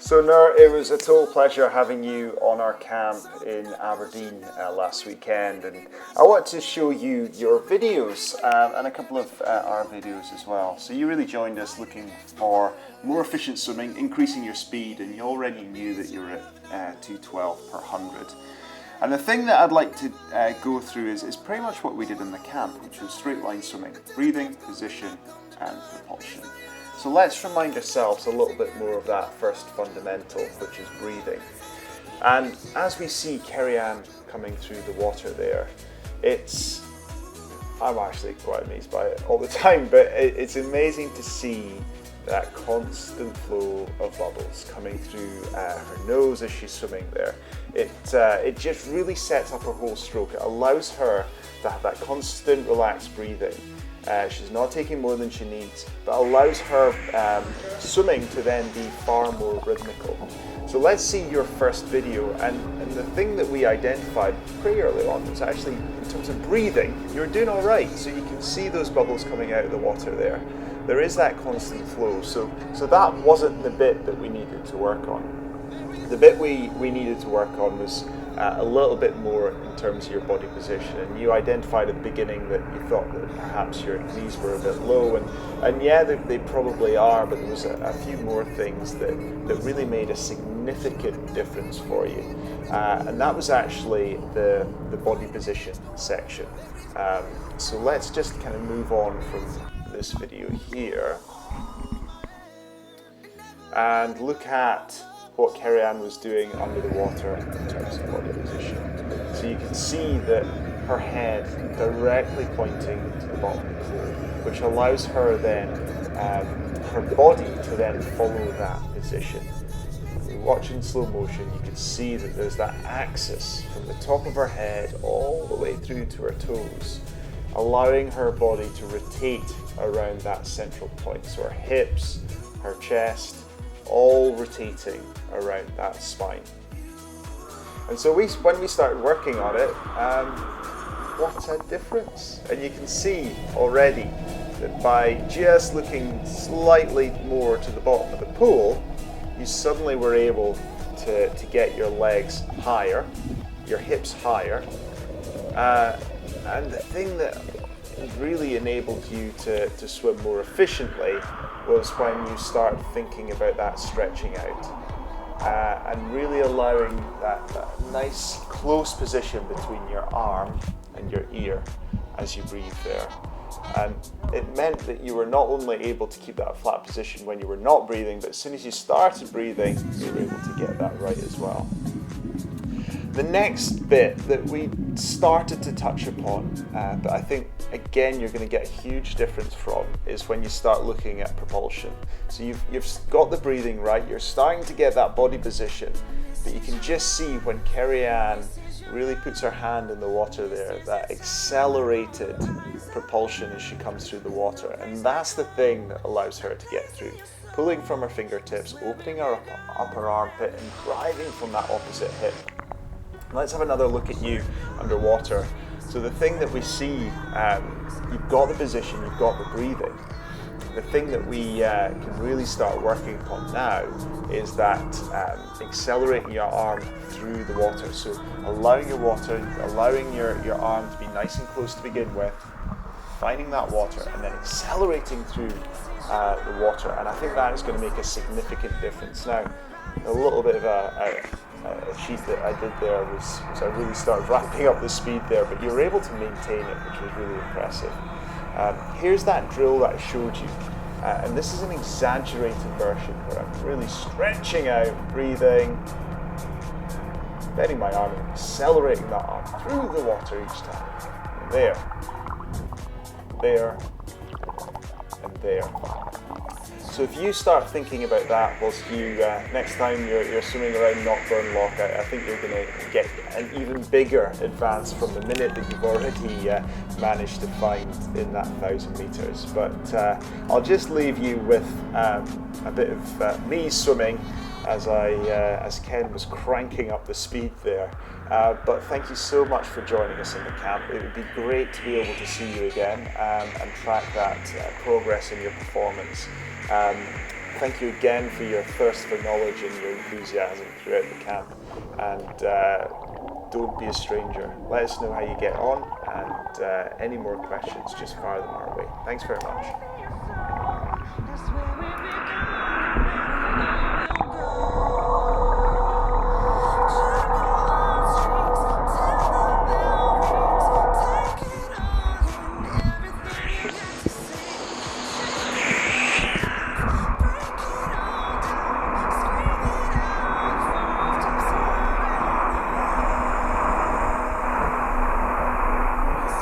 So Nir, it was a total pleasure having you on our camp in Aberdeen last weekend, and I want to show you your videos and a couple of our videos as well. So you really joined us looking for more efficient swimming, increasing your speed, and you already knew that you were at 212 per 100. And the thing that I'd like to go through is pretty much what we did in the camp, which was straight line swimming, breathing, position and propulsion. So let's remind ourselves a little bit more of that first fundamental, which is breathing. And as we see Kerry-Ann coming through the water there, I'm actually quite amazed by it all the time, but it's amazing to see that constant flow of bubbles coming through her nose as she's swimming there. It just really sets up her whole stroke. It allows her to have that constant relaxed breathing. She's not taking more than she needs, but allows her swimming to then be far more rhythmical. So let's see your first video, and the thing that we identified pretty early on was actually, in terms of breathing, you're doing all right. So you can see those bubbles coming out of the water there. There is that constant flow, so that wasn't the bit that we needed to work on. The bit we needed to work on was a little bit more in terms of your body position, and you identified at the beginning that you thought that perhaps your knees were a bit low, and yeah, they probably are, but there was a few more things that really made a significant difference for you, and that was actually the body position section. So let's just kind of move on from this video here and look at what Kerry-Ann was doing under the water in terms of body position. So you can see that her head directly pointing to the bottom of the pool, which allows her then, her body to then follow that position. If you watch in slow motion, you can see that there's that axis from the top of her head all the way through to her toes, allowing her body to rotate around that central point. So her hips, her chest, all rotating around that spine. And so when we started working on it, what a difference. And you can see already that by just looking slightly more to the bottom of the pool, you suddenly were able to get your legs higher, your hips higher, and the thing that really enabled you to swim more efficiently was when you start thinking about that stretching out and really allowing that nice close position between your arm and your ear as you breathe there. And it meant that you were not only able to keep that flat position when you were not breathing, but as soon as you started breathing, you were able to get that right as well. The next bit that we started to touch upon, but I think again you're going to get a huge difference from, is when you start looking at propulsion. So you've got the breathing right, you're starting to get that body position, but you can just see when Kerry-Ann really puts her hand in the water there, that accelerated propulsion as she comes through the water, and that's the thing that allows her to get through. Pulling from her fingertips, opening her upper armpit and driving from that opposite hip. Let's have another look at you underwater. So the thing that we see, you've got the position, you've got the breathing. The thing that we can really start working upon now is that accelerating your arm through the water. So allowing your arm to be nice and close to begin with, finding that water and then accelerating through the water. And I think that is going to make a significant difference. Now, a little bit of a cheat that I did there was I really started ramping up the speed there, but you were able to maintain it, which was really impressive. Here's that drill that I showed you, and this is an exaggerated version where I'm really stretching out, breathing, bending my arm and accelerating that arm through the water each time. There, and there. So if you start thinking about that whilst you, next time you're swimming around Knockburn Loch, I think you're going to get an even bigger advance from the minute that you've already managed to find in that 1,000 metres. But I'll just leave you with a bit of me swimming as Ken was cranking up the speed there. But thank you so much for joining us in the camp. It would be great to be able to see you again and track that progress in your performance. thank you again for your thirst for knowledge and your enthusiasm throughout the camp. And don't be a stranger. Let us know how you get on, and any more questions, just fire them our way. Thanks very much.